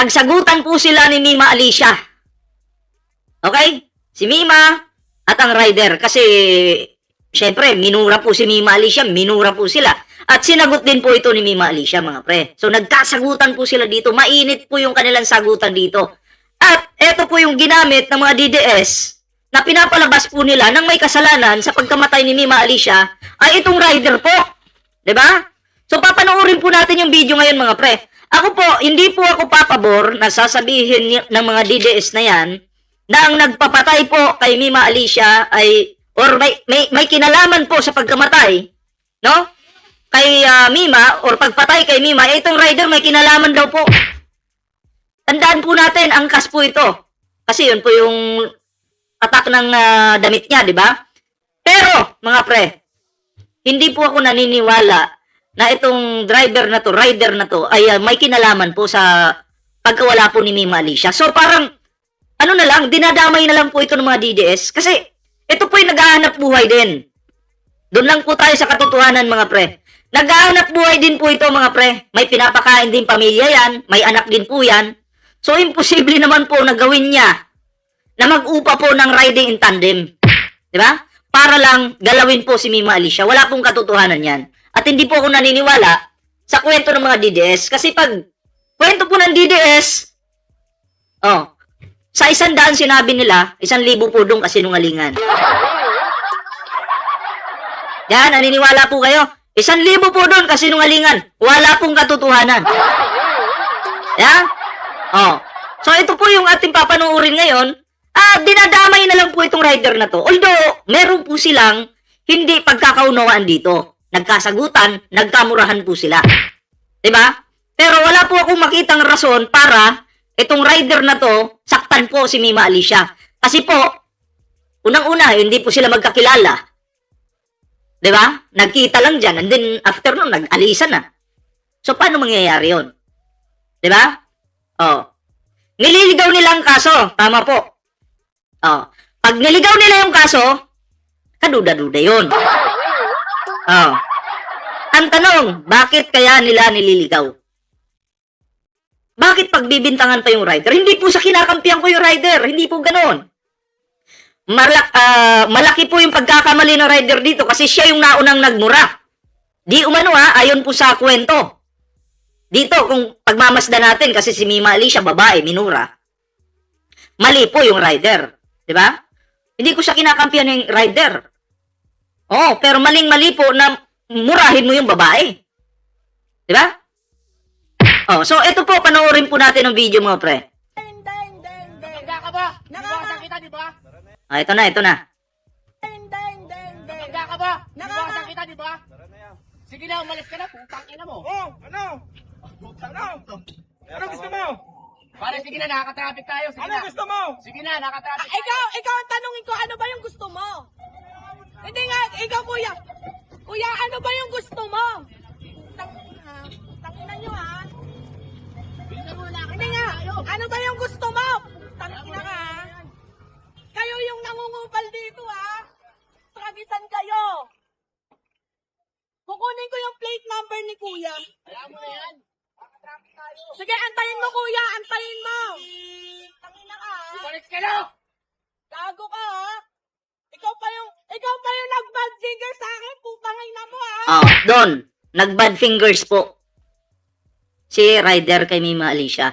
nagsagutan po sila ni Mima Alicia. Okay? Si Mima at ang rider. Kasi, syempre, minura po si Mima Alicia, minura po sila. At sinagot din po ito ni Mima Alicia, mga pre. So, nagkasagutan po sila dito. Mainit po yung kanilang sagutan dito. At, eto po yung ginamit ng mga DDS na pinapalabas po nila nang may kasalanan sa pagkamatay ni Mima Alicia ay itong rider po. 'Di ba? So, papanoorin po natin yung video ngayon, mga pre. Ako po, hindi po ako papabor na sasabihin ng mga DDS na yan na ang nagpapatay po kay Mima Alicia ay, or may kinalaman po sa pagkamatay, no? Kay Mima, or pagpatay kay Mima, itong rider may kinalaman daw po. Tandaan po natin, angkas po ito. Kasi yun po yung atak ng damit niya, di ba? Pero, mga pre, hindi po ako naniniwala na itong driver na to, rider na to, ay may kinalaman po sa pagkawala po ni Mima Alicia. So, parang, ano na lang, dinadamay na lang po ito ng mga DDS. Kasi, ito po yung naghahanap buhay din. Doon lang po tayo sa katotohanan, mga pre. Naghahanap buhay din po ito, mga pre. May pinapakain din pamilya yan, may anak din po yan. So, imposible naman po na gawin niya na mag-upa po ng riding in tandem. Di ba? Para lang galawin po si Mima Alicia. Wala pong katotohanan yan. At hindi po ako naniniwala sa kwento ng mga DDS. Kasi pag kwento po ng DDS, sa 100 sinabi nila, 1,000 po doon kasinungalingan. Yan, naniniwala po kayo. 1,000 po doon kasinungalingan. Wala pong katotohanan. Yan? So, ito po yung ating papanuurin ngayon. Dinadamay na lang po itong rider na to. Although, meron po silang hindi pagkakaunawaan dito. Nagkasagutan, nagkamurahan po sila. Diba? Pero wala po akong makitang rason para itong rider na to, saktan po si Mima Alicia. Kasi po, unang-una, hindi po sila magkakilala. Diba? Nagkita lang dyan, and then after nun, nag-alisan na. So, paano mangyayari yun? Diba? Nililigaw nila ang kaso. Tama po. Pag niligaw nila yung kaso, kaduda-duda yun. Ang tanong, bakit kaya nila nililigaw? Bakit pagbibintangan pa yung rider? Hindi po sa kinakampihan ko yung rider. Hindi po ganoon. Malaki po yung pagkakamali ng rider dito kasi siya yung naunang nagmura. Di umano ayon po sa kwento. Dito, kung pagmamasda natin, kasi si Mima Alicia, babae, minura. Mali po yung rider. Diba? Hindi ko siya kinakampihan ng rider. Pero maling-mali po na murahin mo yung babae. Diba? So ito po, panoorin po natin ang video, mga pre. Matanda ka ba? Iwasan kita, di ba? Ito na. Matanda ka ba? Iwasan kita, di ba? Sige na, umalis ka na, putang ina mo. Ano? Ano gusto mo? Pare, sige na, nakaka-traffic tayo. Sige Ano na. gusto mo? Sige na, nakaka-traffic tayo. Ikaw ang tanungin ko, ano ba yung gusto mo? Hindi nga, ikaw kuya. Kuya, ano ba yung gusto mo? Tangina nyo ha. Hindi nga, ano ba yung gusto mo? Tangina ka ha. Kayo yung nangungupal dito ha. Tragisan kayo. Kukunin ko yung plate number ni kuya. Alam mo na yan. Sige, antayin mo kuya, antayin mo. Tangina ka ha. Umalis ka na! Gago ka ha. Ikaw pa yung nag-bad finger sa akin, putang ina mo ha. Doon, nag-bad fingers po si rider kay Mima Alicia.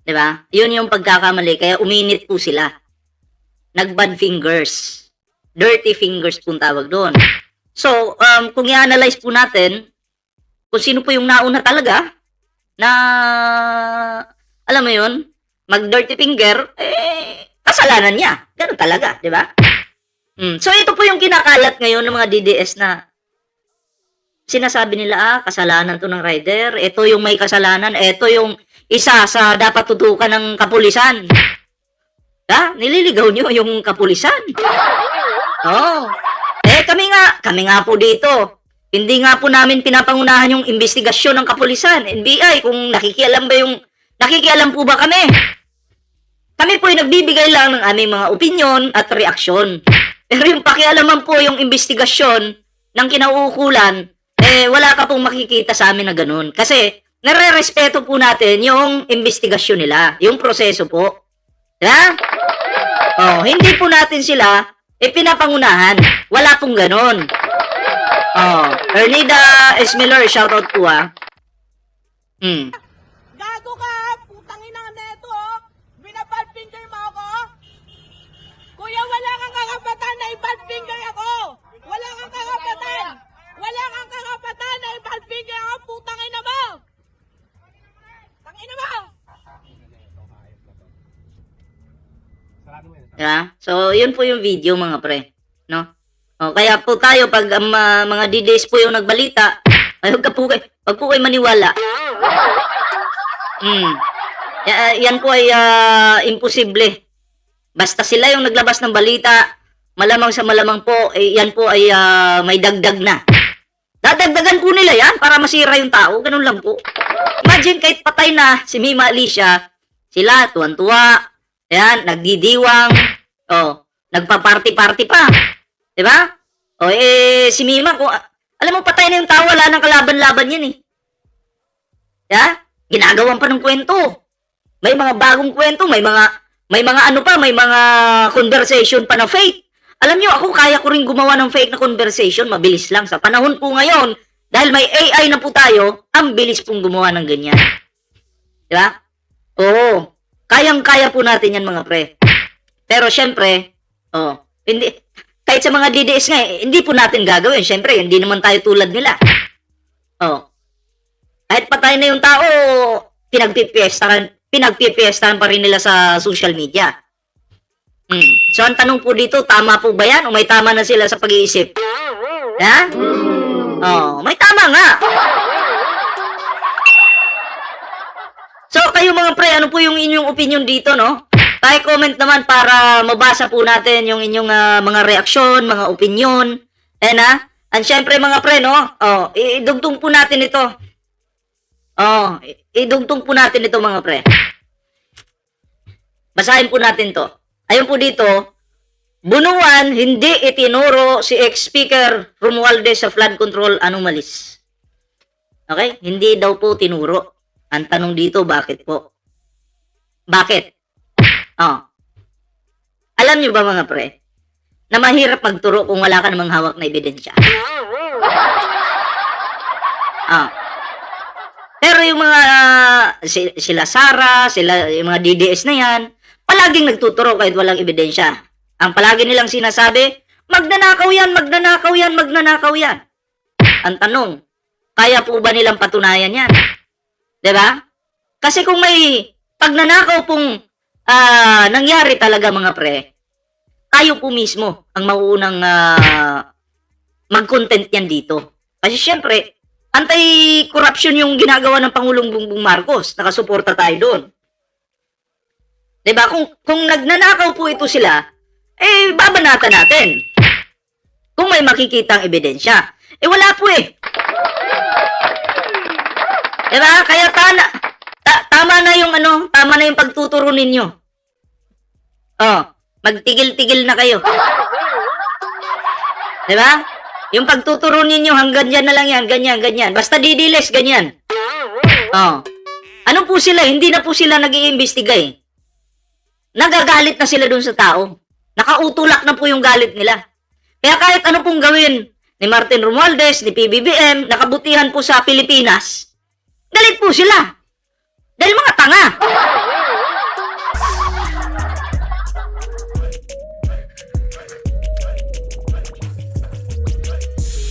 Diba? Yun yung pagkakamali, kaya uminit po sila. Nag-bad fingers. Dirty fingers po tawag doon. So, kung i-analyze po natin, kung sino po yung nauna talaga, na, alam mo yun, mag-dirty finger, kasalanan niya. Ganun talaga, di ba? So, ito po yung kinakalat ngayon ng mga DDS na sinasabi nila, kasalanan to ng rider, ito yung may kasalanan, ito yung isa sa dapat tutukan ng kapulisan. Nililigaw nyo yung kapulisan. Kami nga po dito. Hindi nga po namin pinapangunahan yung investigasyon ng kapulisan, NBI, kung nakikialam po ba kami? Kami po ay nagbibigay lang ng aming mga opinyon at reaksyon. Pero yung pakialaman po yung investigasyon ng kinauukulan, wala ka pong makikita sa amin na ganun. Kasi nare-respeto po natin yung investigasyon nila, yung proseso po. Diba? Oh, hindi po natin sila pinapangunahan. Wala pong ganon. Oh, Ernida Esmiller, shoutout po Gago ka, putang ina neto, binabad finger mo ako. Kuya, wala kang karapatan na i-bad finger ako. Wala kang karapatan. Wala kang karapatan na i-bad finger ako, putang ina mo. Tang ina mo. Diba? So, yun po yung video mga pre. No? O, kaya po tayo, pag mga DDS po yung nagbalita, ay huwag po kayo maniwala. Yan po ay imposible. Basta sila yung naglabas ng balita, malamang sa malamang po, yan po ay may dagdag na. Dadagdagan po nila yan para masira yung tao. Ganun lang po. Imagine kahit patay na si Mima Alicia, sila tuwan-tuwa, yan, nagdidiwang, nagpa-party-party pa. Diba? Si Mima, alam mo, patay na yung tao, wala nang kalaban-laban yan Ginagawan pa ng kwento. May mga bagong kwento, may mga ano pa, may mga conversation pa na fake. Alam nyo, ako kaya ko rin gumawa ng fake na conversation, mabilis lang. Sa panahon po ngayon, dahil may AI na po tayo, ang bilis pong gumawa ng ganyan. Diba? Oo. Kayang-kaya po natin yan mga pre. Pero syempre, hindi, kahit sa mga DDS nga, hindi po natin gagawin. Syempre, hindi naman tayo tulad nila. Kahit patay na yung tao, pinagpipiestahan pa rin nila sa social media. So, ang tanong po dito, tama po ba yan? O may tama na sila sa pag-iisip? May tama nga. So, kayo mga pre, ano po yung inyong opinion dito, no? Pa-comment naman para mabasa po natin yung inyong mga reaksyon, mga opinion. And syempre mga pre, no? Idugtong po natin ito. Idugtong po natin ito mga pre. Basahin po natin to. Ayun po dito, bunuan, hindi itinuro si ex-speaker Romualdez sa flood control anomalies. Okay? Hindi daw po tinuro. Ang tanong dito, bakit po? Bakit? Alam nyo ba mga pre, na mahirap magturo kung wala ka namang hawak na ebidensya? Pero yung mga sila Sara, yung mga DDS na yan, palaging nagtuturo kahit walang ebidensya. Ang palagi nilang sinasabi, magnanakaw yan, magnanakaw yan, magnanakaw yan. Ang tanong, kaya po ba nilang patunayan yan? Diba? Kasi kung may pagnanakaw pong nangyari talaga mga pre, kayo po mismo ang mauunang mag-content yan dito. Kasi syempre, anti-corruption yung ginagawa ng Pangulong Bongbong Marcos. Nakasuporta tayo doon. Diba? Kung nagnanakaw po ito sila, babanatan natin. Kung may makikitang ebidensya. Wala po Diba? Kaya tama na yung tama na yung pagtuturo ninyo. Magtigil-tigil na kayo. Diba? Yung pagtuturo ninyo hanggang dyan na lang yan, ganyan. Basta didiles, ganyan. Ano po sila? Hindi na po sila nag-iimbestiga Nagagalit na sila dun sa tao. Nakautulak na po yung galit nila. Kaya kahit ano pong gawin ni Martin Romualdez, ni PBBM, nakabutihan po sa Pilipinas, galit po sila. Dahil mga tanga.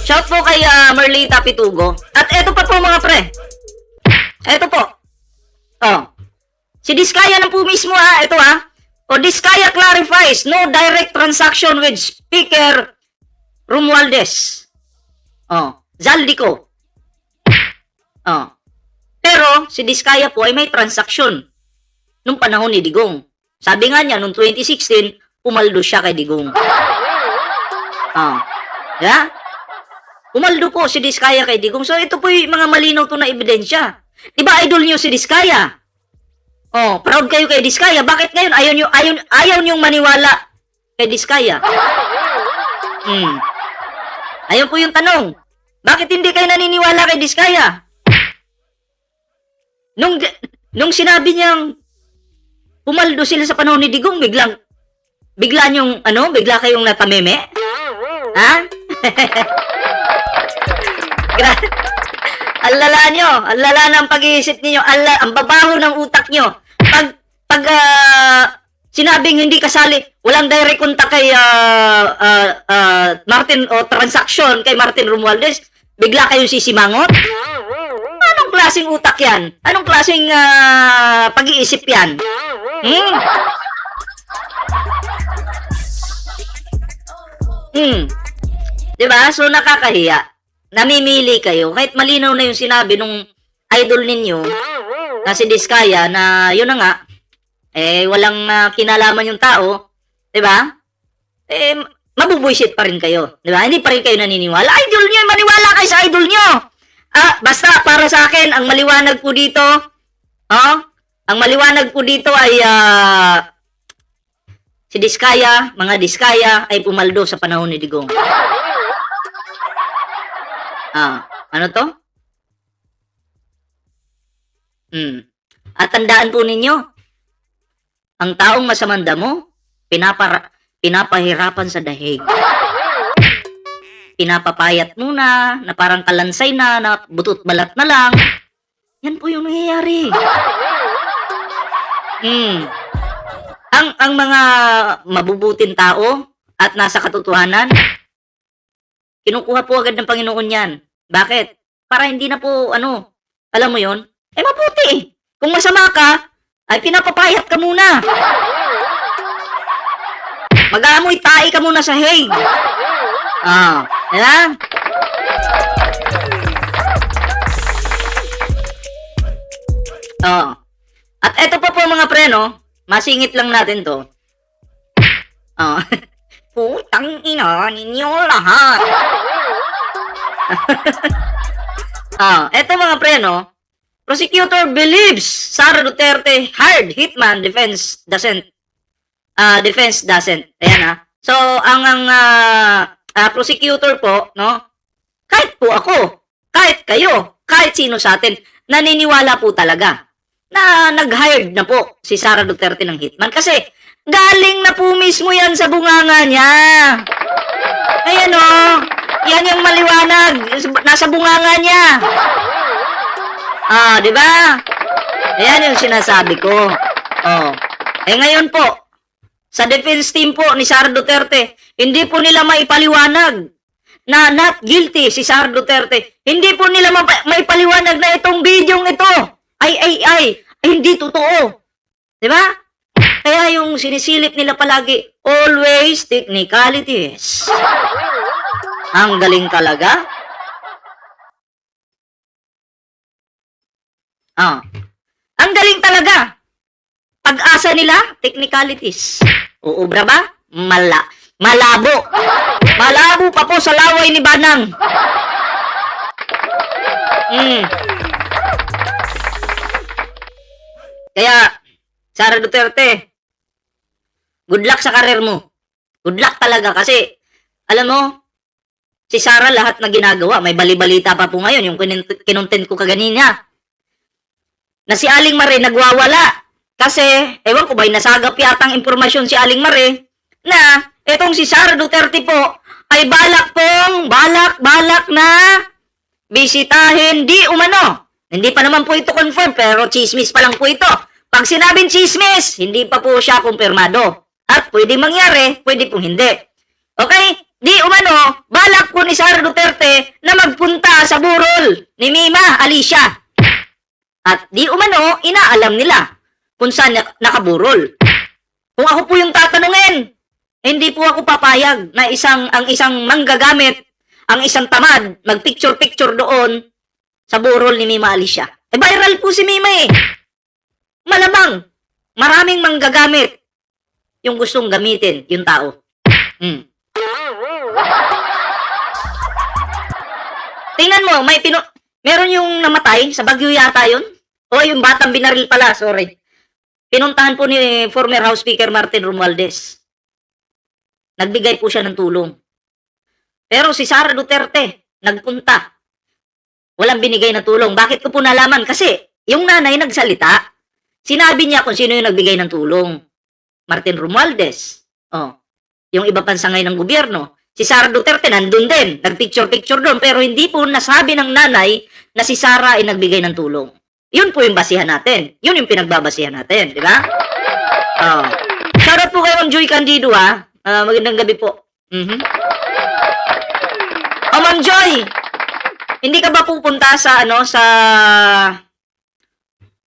Shout po kay Merlita Pitugo. At eto pa po mga pre. Eto po. Si Diskaya na po mismo ito Diskaya clarifies no direct transaction with Speaker Romualdez. Zaldico. Pero si Diskaya po ay may transaksyon nung panahon ni Digong. Sabi nga niya nung 2016, pumaldo siya kay Digong. Pumaldo po si Diskaya kay Digong. So ito po yung mga malinaw to na ebidensya. Diba idol niyo si Diskaya? Proud kayo kay Diskaya. Bakit ngayon ayaw niyong maniwala kay Diskaya? Ayun po yung tanong. Bakit hindi kayo naniniwala kay Diskaya? Nung, nung sinabi niyang pumaldo sila sa panahon ni Digong, bigla niyong, bigla kayong natameme? Ha? Ang lala nyo, ang lala ng pag-iisip niyo, ang babaho ng utak nyo. Pag sinabing hindi kasali, walang direct contact kay Martin o transaction kay Martin Romualdez, bigla kayong sisimangot? Anong klaseng utak yan? Anong klaseng pag-iisip yan? Diba? So, nakakahiya. Namimili kayo. Kahit malinaw na yung sinabi nung idol ninyo na si Diskaya na yun na nga, walang kinalaman yung tao. Diba? Mabubuisit pa rin kayo. Diba? Hindi pa rin kayo naniniwala. Idol nyo, maniwala kayo sa idol nyo. Basta para sa akin, ang maliwanag po dito, ang maliwanag po dito ay si Diskaya, mga Diskaya ay pumaldo sa panahon ni Digong. Ano to? At tandaan po ninyo, ang taong masamang damo, pinapahirapan sa dahig. Pinapapayat muna, na parang kalansay na butot balat na lang. Yan po yung nangyayari. Ang mga mabubuting tao at nasa katotohanan, kinukuha po agad ng Panginoon yan. Bakit? Para hindi na po, alam mo yon, mabuti. Kung masama ka, ay pinapapayat ka muna. Mag-aamoy tae ka muna sa hay. Diba? At eto pa po mga preno, masingit lang natin to. Putang ina ninyo lahat. Eto mga preno, prosecutor believes Sara Duterte hired hitman, defense doesn't. Ayan So, ang prosecutor po, no? Kahit po ako, kahit kayo, kahit sino sa atin, naniniwala po talaga na nag-hired na po si Sara Duterte ng hitman. Kasi, galing na po mismo yan sa bunganga niya. Ayan yan yung maliwanag. Nasa bunganga niya. Di ba? Ayan yung sinasabi ko. Ngayon po, sa defense team po ni Sara Duterte, hindi po nila maipaliwanag na not guilty si Sara Duterte. Hindi po nila maipaliwanag na itong bidyong ito ay hindi totoo. Di ba? Kaya yung sinisilip nila palagi, always technicalities. Ang galing talaga. Ang galing talaga. Pag-asa nila, technicalities. Uubra ba? Malabo. Malabo pa po sa laway ni Banang. Kaya, Sara Duterte, good luck sa karir mo. Good luck talaga kasi, alam mo, si Sara lahat na ginagawa, may bali-balita pa po ngayon, yung kinontent ko kaganina, na si Aling Mare nagwawala. Kasi, ewan ko ba'y nasagap yatang impormasyon si Aling Mare, na etong si Sara Duterte po, ay balak na bisitahin, di umano. Hindi pa naman po ito confirm, pero chismis pa lang po ito. Pag sinabing chismis, hindi pa po siya kumpirmado. At pwede mangyari, pwede pong hindi. Okay? Di umano, balak po ni Sara Duterte na magpunta sa burol ni Mima Alicia. At di umano, inaalam nila kung saan nakaburol. Kung ako po yung tatanungin, hindi po ako papayag na ang isang manggagamit, ang isang tamad, mag-picture-picture doon sa burol ni Mima Alicia. Viral po si Mima eh. Malamang, maraming manggagamit yung gustong gamitin yung tao. Tingnan mo, meron yung namatay, sa Baguio yata yun. O, yung batang binaril pala, sorry. Pinuntahan po ni former House Speaker Martin Romualdez. Nagbigay po siya ng tulong. Pero si Sara Duterte, nagpunta. Walang binigay na tulong. Bakit ko po nalaman? Kasi, yung nanay nagsalita. Sinabi niya kung sino yung nagbigay ng tulong. Martin Romualdez. Oh, yung iba pang sangay ng gobyerno. Si Sara Duterte nandun din. Nagpicture-picture doon. Pero hindi po nasabi ng nanay na si Sara ay nagbigay ng tulong. Yun po yung basihan natin. Yun yung pinagbabasihan natin. Di ba? Oh. Shoutout po kay Ma'am Joy Candido, ha. Magandang gabi po. Oh, Ma'am Joy, hindi ka ba pupunta sa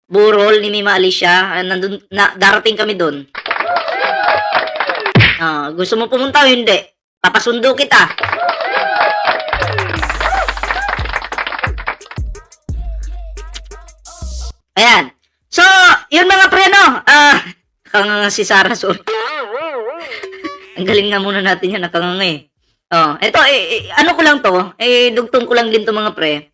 burol ni Mima Alicia? Nandun, darating kami doon. Gusto mo pumunta o hindi? Papasundo kita. Ayan. So, yun mga pre, no? Nakanganga si Sarah, sorry. Ang galing nga muna natin yan, nakanganga eh. Oh, ito, ano ko lang to, dugtong ko lang din to mga pre.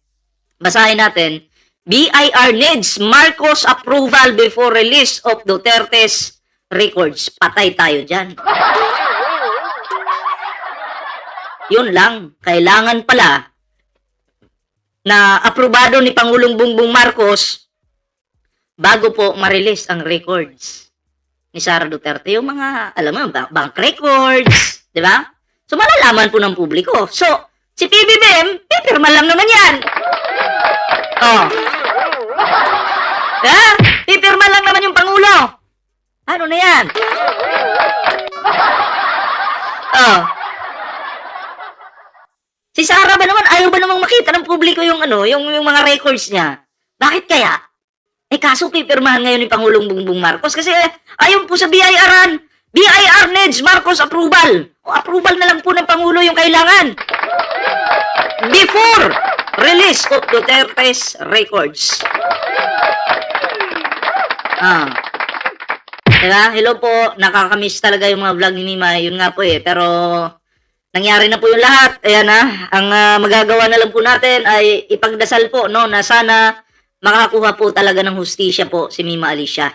Basahin natin. BIR needs Marcos approval before release of Duterte's records. Patay tayo dyan. Yun lang, kailangan pala na aprobado ni Pangulong Bongbong Marcos bago po ma-release ang records ni Sara Duterte. Yung mga, alam mo, bank records, di ba? So, malalaman po ng publiko. So, si PBBM, pipirma lang naman yan. Oh. Pipirma lang naman yung Pangulo. Ano na yan? Oh. Si Sara ba naman, ayaw ba namang makita ng publiko yung yung mga records niya? Bakit kaya? Kaso pipirmahan ngayon ni Pangulong Bongbong Marcos kasi ayon po sa BIR-an, BIR needs Marcos approval. O approval na lang po ng Pangulo yung kailangan. Before release of Duterte's records. Diba? Hello po, nakakamiss talaga yung mga vlog ni Mima. Yun nga po pero nangyari na po yung lahat. Ayan ang magagawa na lang po natin ay ipagdasal po, no, na sana makakuha po talaga ng hustisya po si Mima Alicia.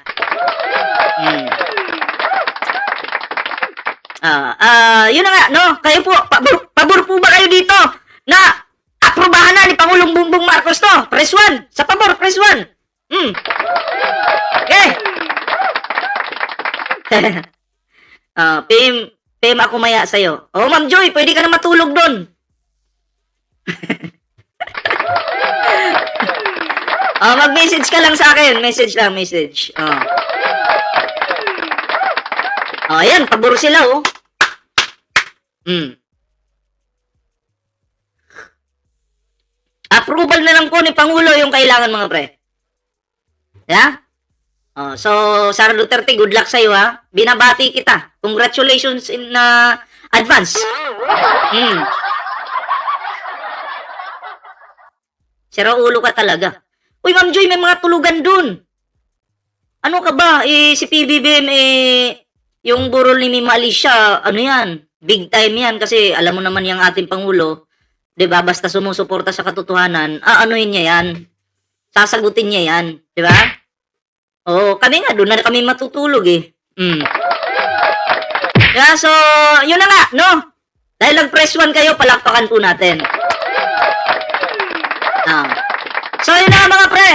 Yun na nga, no? Kayo po, pabor po ba kayo dito na aprobahan na ni Pangulong Bongbong Marcos to? Press 1. Sa pabor, press 1. Okay. PM ako maya sa'yo. Oh, Ma'am Joy, pwede ka na matulog doon. Mag-message ka lang sa akin. Message lang, message. Ayan, pabor sila, oh. Approval na lang po ni Pangulo yung kailangan, mga pre. Yeah? So, Sara Duterte, good luck sa'yo, ha? Binabati kita. Congratulations in advance. Sira ulo ka talaga. Uy, Ma'am Joy, may mga tulugan dun. Ano ka ba? Si PBBM, yung burol ni Mima Alicia, ano yan? Big time yan kasi alam mo naman yung ating Pangulo, diba? Basta sumusuporta sa katotohanan, anuhin niya yan. Sasagutin niya yan. Diba? Oo, kami nga, doon na kami matutulog eh. Yeah, so, yun na nga, no? Dahil nag-press 1 kayo, palakpakan po natin. So, yun na mga pre.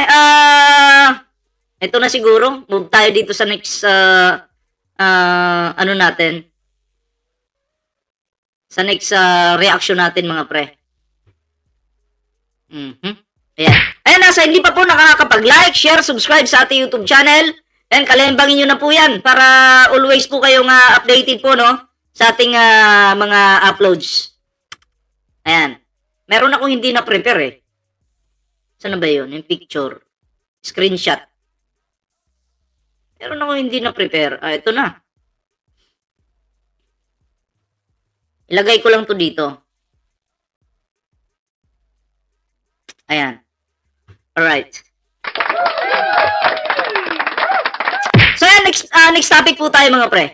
Ito na siguro. Move tayo dito sa next, natin. Sa next reaction natin, mga pre. Ayan. Ayan, nasa hindi pa po nakakapag-like, share, subscribe sa ating YouTube channel. And kalembangin nyo na po yan para always po kayong updated po, no? Sa ating mga uploads. Ayan. Meron akong hindi na-prepare eh. Saan na ba yun? Yung picture. Screenshot. Meron ako hindi na-prepare. Ito na. Ilagay ko lang to dito. Ayan. Alright. So, next topic po tayo mga pre.